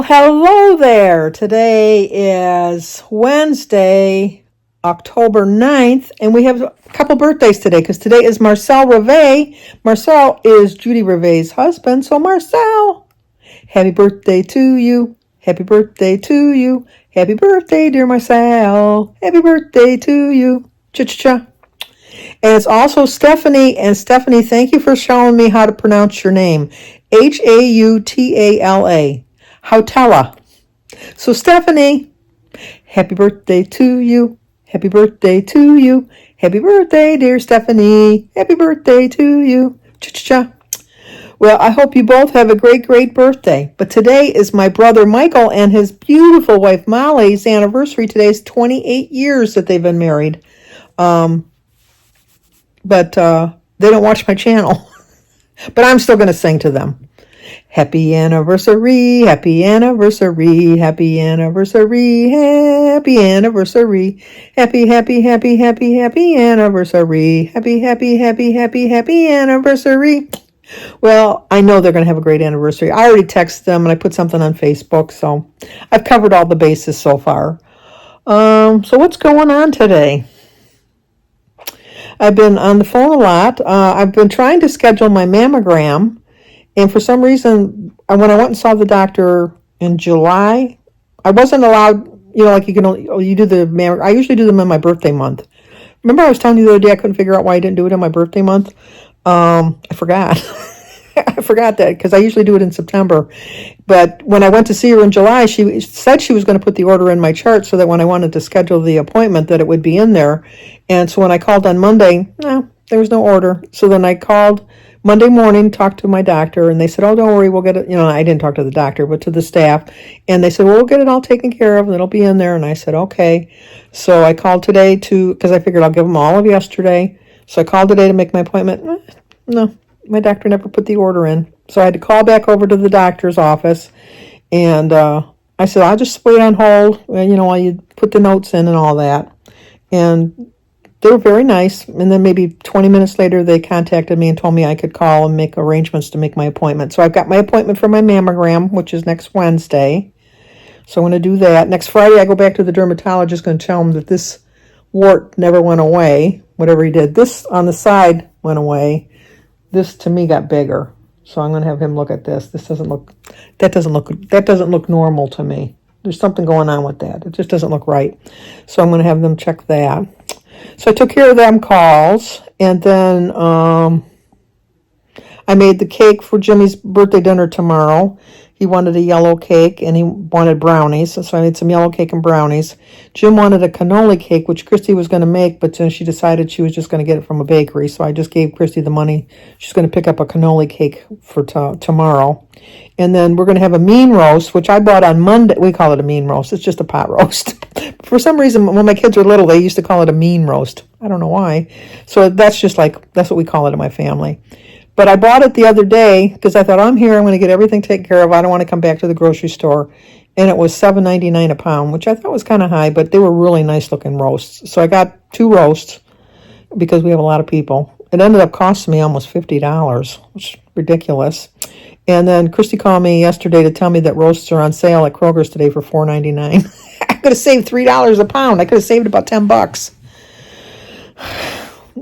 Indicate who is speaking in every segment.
Speaker 1: Well, hello there. Today is Wednesday, October 9th, and we have a couple birthdays today because today is Marcel Reve. Marcel is Judy Reve's husband. So, Marcel, happy birthday to you. Happy birthday to you. Happy birthday, dear Marcel. Happy birthday to you. Cha-cha-cha. And it's also Stephanie. And Stephanie, thank you for showing me how to pronounce your name. Hautala. Hautala. So Stephanie, happy birthday to you. Happy birthday to you. Happy birthday, dear Stephanie. Happy birthday to you. Cha-cha-cha. Well, I hope you both have a great, great birthday. But today is my brother Michael and his beautiful wife Molly's anniversary. Today is 28 years that they've been married. But they don't watch my channel. But I'm still going to sing to them. Happy anniversary, happy anniversary, happy anniversary, happy anniversary, happy, happy, happy, happy, happy anniversary, happy, happy, happy, happy, happy anniversary. Well, I know they're going to have a great anniversary. I already texted them and I put something on Facebook, so I've covered all the bases so far. So what's going on today? I've been on the phone a lot. I've been trying to schedule my mammogram. And for some reason, when I went and saw the doctor in July, I wasn't allowed, like you do the mammogram. I usually do them in my birthday month. Remember I was telling you the other day I couldn't figure out why I didn't do it in my birthday month? I forgot. I forgot that because I usually do it in September. But when I went to see her in July, she said she was going to put the order in my chart so that when I wanted to schedule the appointment that it would be in there. And so when I called on Monday, no, there was no order. So then I called Monday morning, talked to my doctor, and they said, oh, don't worry, we'll get it. I didn't talk to the doctor, but to the staff. And they said, well, we'll get it all taken care of, and it'll be in there. And I said, okay. So I called today because I figured I'll give them all of yesterday. So I called today to make my appointment. No, my doctor never put the order in. So I had to call back over to the doctor's office. And I said, I'll just wait on hold, while you put the notes in and all that. And they were very nice, and then maybe 20 minutes later, they contacted me and told me I could call and make arrangements to make my appointment. So I've got my appointment for my mammogram, which is next Wednesday. So I'm going to do that. Next Friday, I go back to the dermatologist, going to tell him that this wart never went away, whatever he did. This on the side went away. This, to me, got bigger. So I'm going to have him look at this. That doesn't look normal to me. There's something going on with that. It just doesn't look right. So I'm going to have them check that. So I took care of them calls, and then I made the cake for Jimmy's birthday dinner tomorrow. He wanted a yellow cake, and he wanted brownies, so I made some yellow cake and brownies. Jim wanted a cannoli cake, which Christy was going to make, but then she decided she was just going to get it from a bakery, so I just gave Christy the money. She's going to pick up a cannoli cake for tomorrow. And then we're going to have a mean roast, which I bought on Monday. We call it a mean roast. It's just a pot roast. For some reason, when my kids were little, they used to call it a mean roast. I don't know why. So that's what we call it in my family. But I bought it the other day because I thought, I'm here. I'm going to get everything taken care of. I don't want to come back to the grocery store. And it was $7.99 a pound, which I thought was kind of high, but they were really nice looking roasts. So I got 2 roasts because we have a lot of people. It ended up costing me almost $50, which is ridiculous. And then Christy called me yesterday to tell me that roasts are on sale at Kroger's today for $4.99. I could have saved $3 a pound. I could have saved about $10.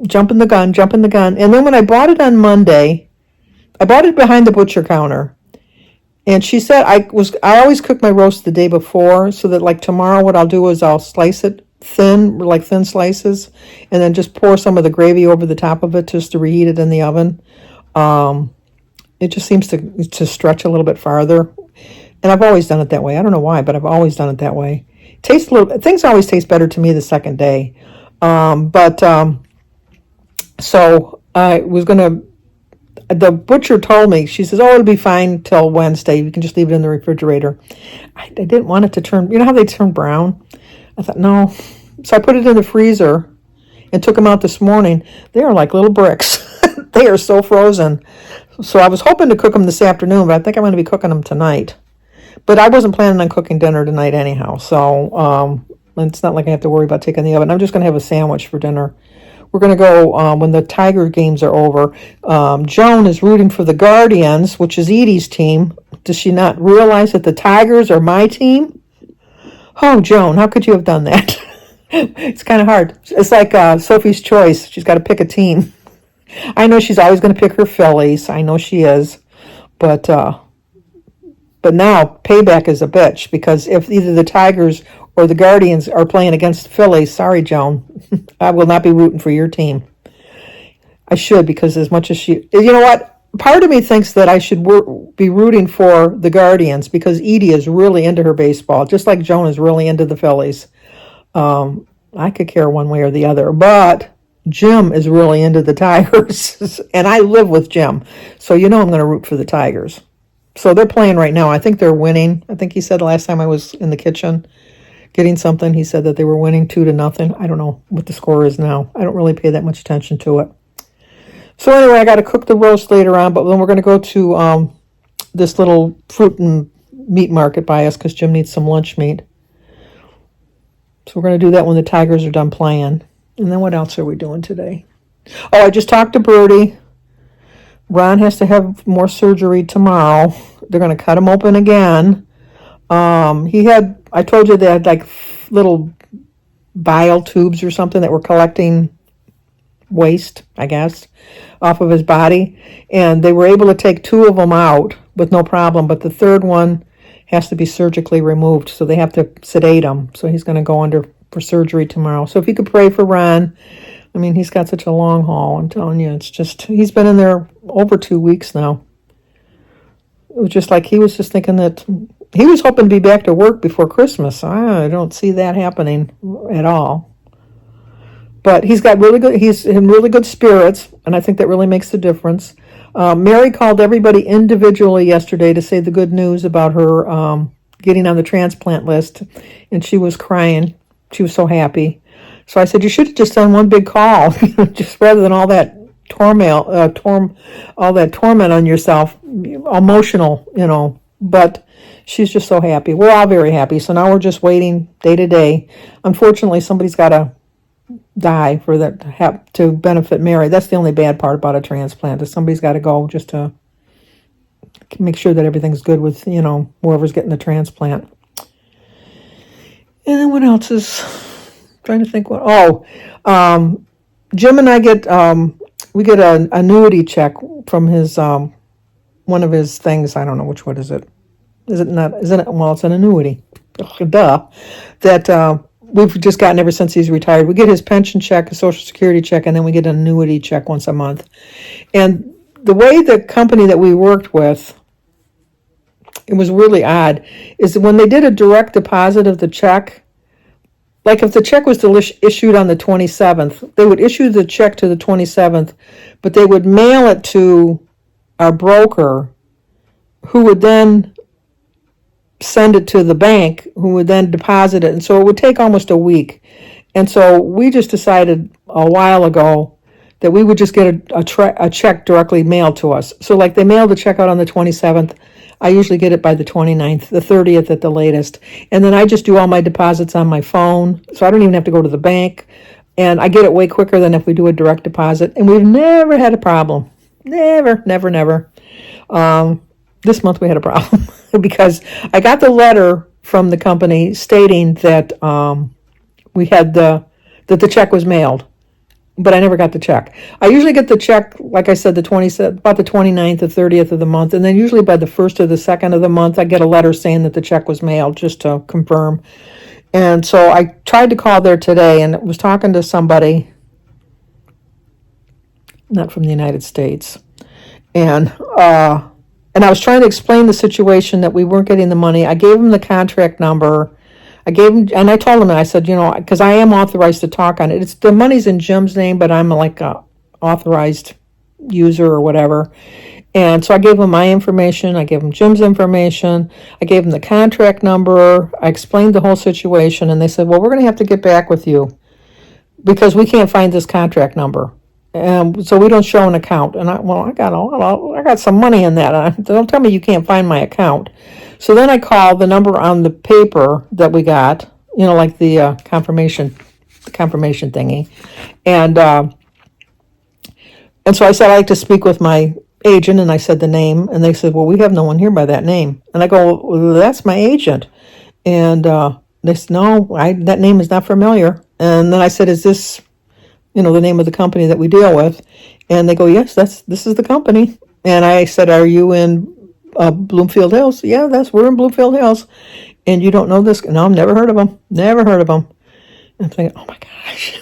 Speaker 1: Jumping the gun. And then when I bought it on Monday, I bought it behind the butcher counter. And she said I always cook my roast the day before so that like tomorrow what I'll do is I'll slice it thin slices, and then just pour some of the gravy over the top of it just to reheat it in the oven. It just seems to stretch a little bit farther. And I've always done it that way. I don't know why, but I've always done it that way. Things always taste better to me the second day. So I was going to, the butcher told me, she says, oh, it'll be fine till Wednesday. You can just leave it in the refrigerator. I didn't want it to turn, how they turn brown? I thought, no. So I put it in the freezer and took them out this morning. They are like little bricks. They are so frozen. So I was hoping to cook them this afternoon, but I think I'm going to be cooking them tonight. But I wasn't planning on cooking dinner tonight anyhow. So it's not like I have to worry about taking the oven. I'm just going to have a sandwich for dinner we're going to go when the Tiger games are over. Joan is rooting for the Guardians, which is Edie's team. Does she not realize that the Tigers are my team? Oh, Joan, how could you have done that? It's kind of hard. It's like Sophie's Choice. She's got to pick a team. I know she's always going to pick her Phillies. I know she is. But now payback is a bitch, because if either the Tigers or the Guardians are playing against the Phillies, sorry, Joan, I will not be rooting for your team. I should, because as much as she... You know what? Part of me thinks that I should be rooting for the Guardians, because Edie is really into her baseball, just like Joan is really into the Phillies. I could care one way or the other, but Jim is really into the Tigers, and I live with Jim, so I'm going to root for the Tigers. So they're playing right now. I think they're winning. I think he said last time I was in the kitchen getting something, he said that they were winning 2-0. I don't know what the score is now. I don't really pay that much attention to it. So anyway, I got to cook the roast later on, but then we're going to go to this little fruit and meat market by us, because Jim needs some lunch meat. So we're going to do that when the Tigers are done playing. And then what else are we doing today? Oh, I just talked to Birdie. Ron has to have more surgery tomorrow. They're going to cut him open again. I told you they had like little bile tubes or something that were collecting waste, I guess, off of his body. And they were able to take 2 of them out with no problem, but the third one has to be surgically removed, so they have to sedate him. So he's going to go under for surgery tomorrow. So if you could pray for Ron. I mean, he's got such a long haul. I'm telling you, it's just, he's been in there over 2 weeks now. It was just like he was just thinking that he was hoping to be back to work before Christmas. I don't see that happening at all. But he's in really good spirits, and I think that really makes the difference. Mary called everybody individually yesterday to say the good news about her getting on the transplant list, and she was crying. She was so happy. So I said, you should have just done one big call, just rather than all that all that torment on yourself, emotional, But she's just so happy. We're all very happy. So now we're just waiting day to day. Unfortunately, somebody's got to die for that to benefit Mary. That's the only bad part about a transplant, is somebody's got to go just to make sure that everything's good with whoever's getting the transplant. And then what else is trying to think? Jim and I get we get an annuity check from his one of his things. I don't know which one is it. Is it not? Isn't it? Well, it's an annuity. Duh. That we've just gotten ever since he's retired. We get his pension check, a Social Security check, and then we get an annuity check once a month. And the way the company that we worked with, it was really odd, is that when they did a direct deposit of the check, like if the check was issued on the 27th, they would issue the check to the 27th, but they would mail it to our broker, who would then send it to the bank, who would then deposit it. And so it would take almost a week. And so we just decided a while ago that we would just get a check directly mailed to us. So like they mailed the check out on the 27th. I usually get it by the 29th, the 30th at the latest. And then I just do all my deposits on my phone. So I don't even have to go to the bank. And I get it way quicker than if we do a direct deposit. And we've never had a problem. Never. This month we had a problem because I got the letter from the company stating that we had that the check was mailed, but I never got the check. I usually get the check, like I said, about the 29th, the 30th of the month, and then usually by the 1st or the 2nd of the month, I get a letter saying that the check was mailed, just to confirm. And so I tried to call there today and was talking to somebody, not from the United States, and I was trying to explain the situation that we weren't getting the money. I gave him the contract number. I told him, and I said, because I am authorized to talk on it. The money's in Jim's name, but I'm like a authorized user or whatever. And so I gave him my information. I gave him Jim's information. I gave him the contract number. I explained the whole situation, and they said, well, we're going to have to get back with you because we can't find this contract number. So we don't show an account. And I got some money in that. Don't tell me you can't find my account. So then I called the number on the paper that we got, like the confirmation thingy. And And so I said, I'd like to speak with my agent, and I said the name, and they said, well, we have no one here by that name. And I go, well, that's my agent. And they said, no, that name is not familiar. And then I said, is this, the name of the company that we deal with? And they go, yes, this is the company. And I said, are you in Bloomfield Hills? Yeah, we're in Bloomfield Hills. And you don't know this? No, I've never heard of them. Never heard of them. And I'm thinking, oh my gosh,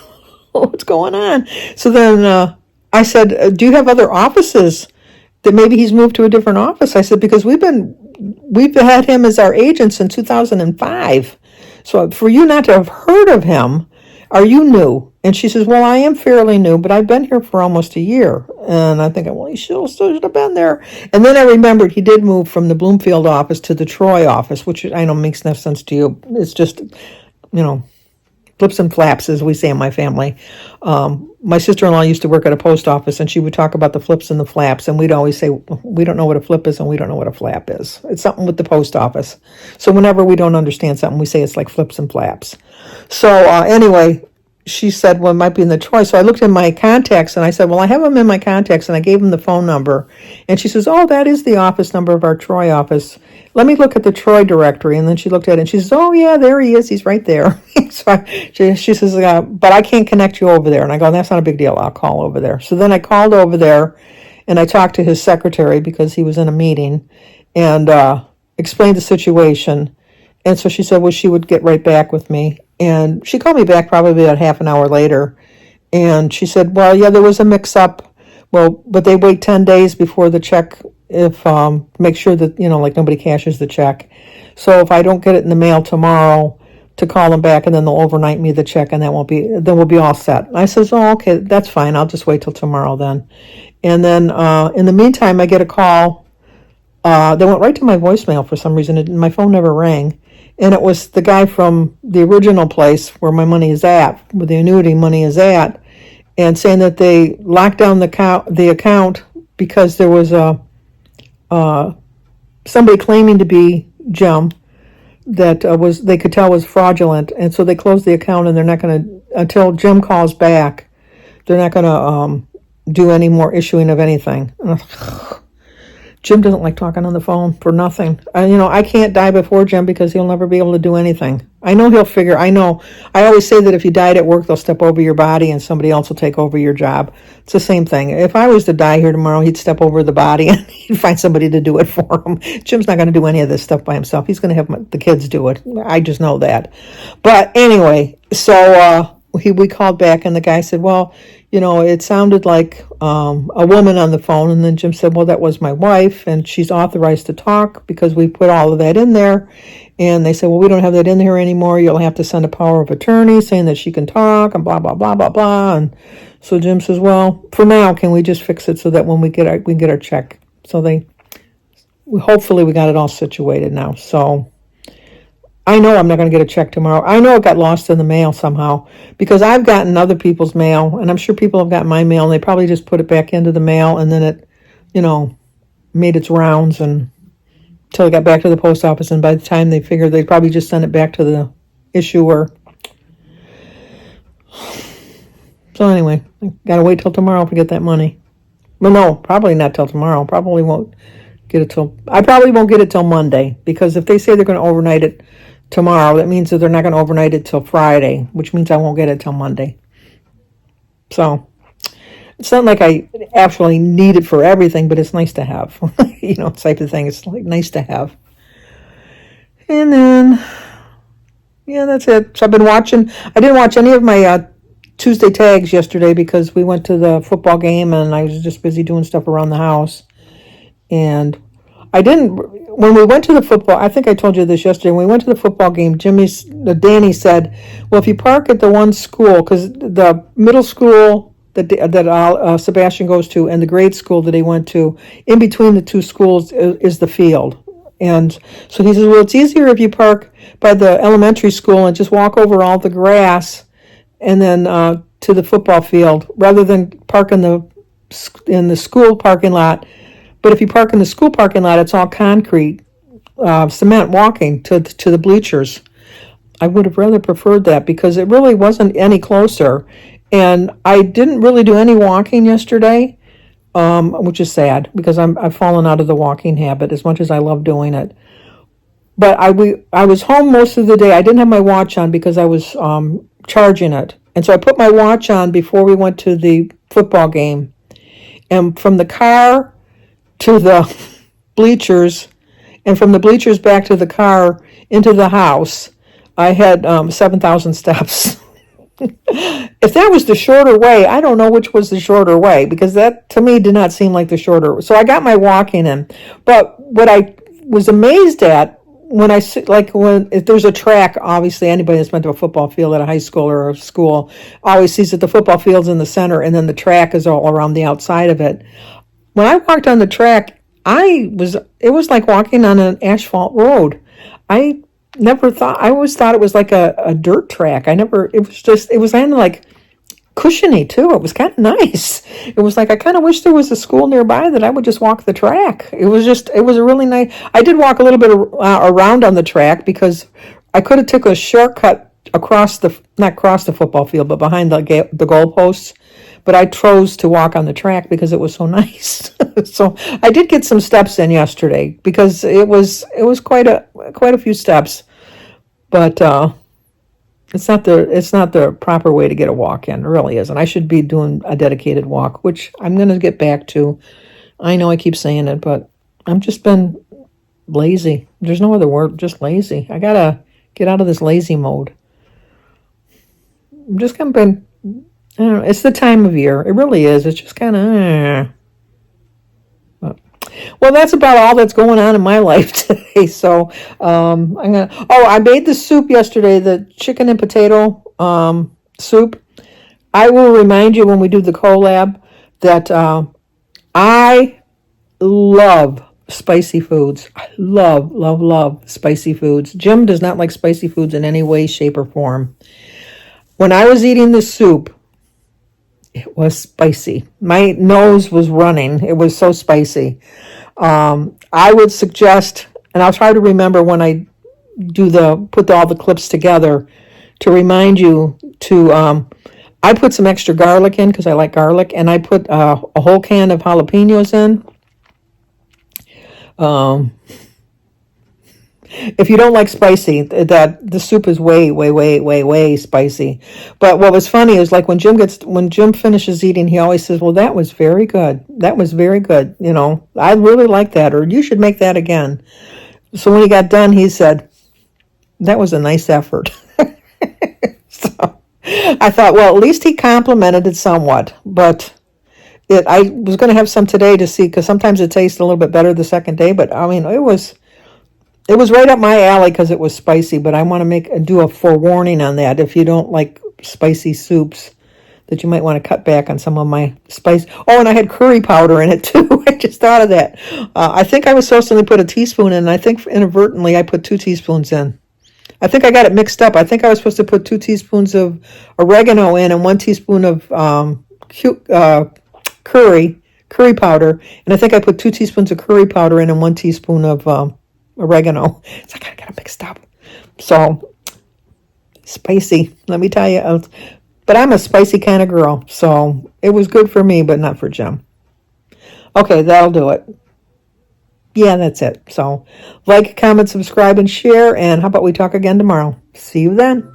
Speaker 1: what's going on? So then I said, do you have other offices that maybe he's moved to a different office? I said, because we've had him as our agent since 2005. So for you not to have heard of him, are you new? And she says, well, I am fairly new, but I've been here for almost a year. And I think, well, he still should have been there. And then I remembered he did move from the Bloomfield office to the Troy office, which I know makes no sense to you. It's just, flips and flaps, as we say in my family. My sister-in-law used to work at a post office, and she would talk about the flips and the flaps, and we'd always say, we don't know what a flip is, and we don't know what a flap is. It's something with the post office. So whenever we don't understand something, we say it's like flips and flaps. So anyway, she said, well, it might be in the Troy. So I looked in my contacts, and I said, well, I have him in my contacts, and I gave him the phone number. And she says, oh, that is the office number of our Troy office. Let me look at the Troy directory. And then she looked at it, and she says, oh, yeah, there he is. He's right there. So she says, but I can't connect you over there. And I go, that's not a big deal. I'll call over there. So then I called over there, and I talked to his secretary because he was in a meeting, and explained the situation. And so she said, well, she would get right back with me. And she called me back probably about half an hour later. And she said, well, yeah, there was a mix-up. Well, but they wait 10 days before the check, if make sure that, like nobody cashes the check. So if I don't get it in the mail tomorrow, to call them back, and then they'll overnight me the check, and then we'll be all set. And I says, oh, okay, that's fine. I'll just wait till tomorrow then. And then in the meantime, I get a call. They went right to my voicemail for some reason. My phone never rang. And it was the guy from the original place where my money is at, where the annuity money is at, and saying that they locked down the account because there was somebody claiming to be Jim that they could tell was fraudulent, and so they closed the account, and they're not going to, until Jim calls back, they're not going to do any more issuing of anything. Jim doesn't like talking on the phone for nothing. I can't die before Jim because he'll never be able to do anything. I know he'll figure. I always say that if you died at work, they'll step over your body and somebody else will take over your job. It's the same thing. If I was to die here tomorrow, he'd step over the body and he'd find somebody to do it for him. Jim's not going to do any of this stuff by himself. He's going to have the kids do it. I just know that. But anyway, so we called back, and the guy said, well, it sounded like a woman on the phone. And then Jim said, well, that was my wife, and she's authorized to talk because we put all of that in there. And they said, well, we don't have that in here anymore. You'll have to send a power of attorney saying that she can talk, and blah, blah, blah, blah, blah. And so Jim says, well, for now, can we just fix it so that when we get our check? So hopefully we got it all situated now. So I know I'm not going to get a check tomorrow. I know it got lost in the mail somehow, because I've gotten other people's mail, and I'm sure people have gotten my mail, and they probably just put it back into the mail, and then it, made its rounds until it got back to the post office, and by the time they figured, they'd probably just send it back to the issuer. So anyway, I got to wait till tomorrow to get that money. Well, no, probably not till tomorrow. I probably won't get it till Monday, because if they say they're going to overnight it tomorrow, that means that they're not going to overnight it till Friday, which means I won't get it till Monday. So it's not like I actually need it for everything, but it's nice to have. Type of thing. It's like nice to have. And then, yeah, that's it. So I've been watching. I didn't watch any of my Tuesday tags yesterday because we went to the football game, and I was just busy doing stuff around the house. And when we went to the football, I think I told you this yesterday, when we went to the football game, Danny said, well, if you park at the one school, because the middle school that Sebastian goes to and the grade school that he went to, in between the two schools is the field. And so he says, well, it's easier if you park by the elementary school and just walk over all the grass and then to the football field, rather than park in the school parking lot. But if you park in the school parking lot, it's all concrete, cement walking to the bleachers. I would have rather preferred that because it really wasn't any closer. And I didn't really do any walking yesterday which is sad because I've fallen out of the walking habit as much as I love doing it. But I was home most of the day. I didn't have my watch on because I was charging it. And so I put my watch on before we went to the football game. And from the car to the bleachers, and from the bleachers back to the car into the house, I had 7,000 steps. If that was the shorter way, I don't know which was the shorter way, because that to me did not seem like the shorter. So I got my walking in. But what I was amazed at when if there's a track, obviously anybody that's been to a football field at a high school or a school always sees that the football field's in the center and then the track is all around the outside of it. When I walked on the track, it was like walking on an asphalt road. I always thought it was like a dirt track. It was kind of like cushiony too. It was kind of nice. It was like, I kind of wish there was a school nearby that I would just walk the track. It was a really nice, I did walk a little bit around on the track because I could have took a shortcut not across the football field, but behind the goalposts. But I chose to walk on the track because it was so nice. So I did get some steps in yesterday because it was quite a few steps. But it's not the proper way to get a walk in. It really isn't. I should be doing a dedicated walk, which I'm going to get back to. I know I keep saying it, but I've just been lazy. There's no other word, just lazy. I got to get out of this lazy mode. I'm just kind of been, I don't know, it's the time of year. It really is. It's just kind of, well, that's about all that's going on in my life today. So I made the soup yesterday, the chicken and potato soup. I will remind you when we do the collab that I love spicy foods. I love spicy foods. Jim does not like spicy foods in any way, shape, or form. When I was eating the soup, it was spicy. My nose was running. It was so spicy. I would suggest, and I'll try to remember when I put all the clips together, to remind you to, I put some extra garlic in because I like garlic, and I put a whole can of jalapenos in. If you don't like spicy, the soup is way spicy. But what was funny is like when Jim finishes eating, he always says, "Well, that was very good. That was very good. You know, I really like that, or you should make that again." So when he got done, he said, "That was a nice effort." So I thought, well, at least he complimented it somewhat. But I was going to have some today to see, because sometimes it tastes a little bit better the second day. But I mean, it was right up my alley because it was spicy, but I want to do a forewarning on that. If you don't like spicy soups, that you might want to cut back on some of my spice. Oh, and I had curry powder in it too. I just thought of that. I think I was supposed to only put a teaspoon in, and I think inadvertently I put 2 teaspoons in. I think I got it mixed up. I think I was supposed to put 2 teaspoons of oregano in and 1 teaspoon of curry powder. And I think I put 2 teaspoons of curry powder in and 1 teaspoon of oregano. It's like I got it mixed up. So spicy, let me tell you. But I'm a spicy kind of girl, so it was good for me, but not for Jim. Okay, that'll do it. Yeah, that's it. So like, comment, subscribe, and share. And how about we talk again tomorrow? See you then.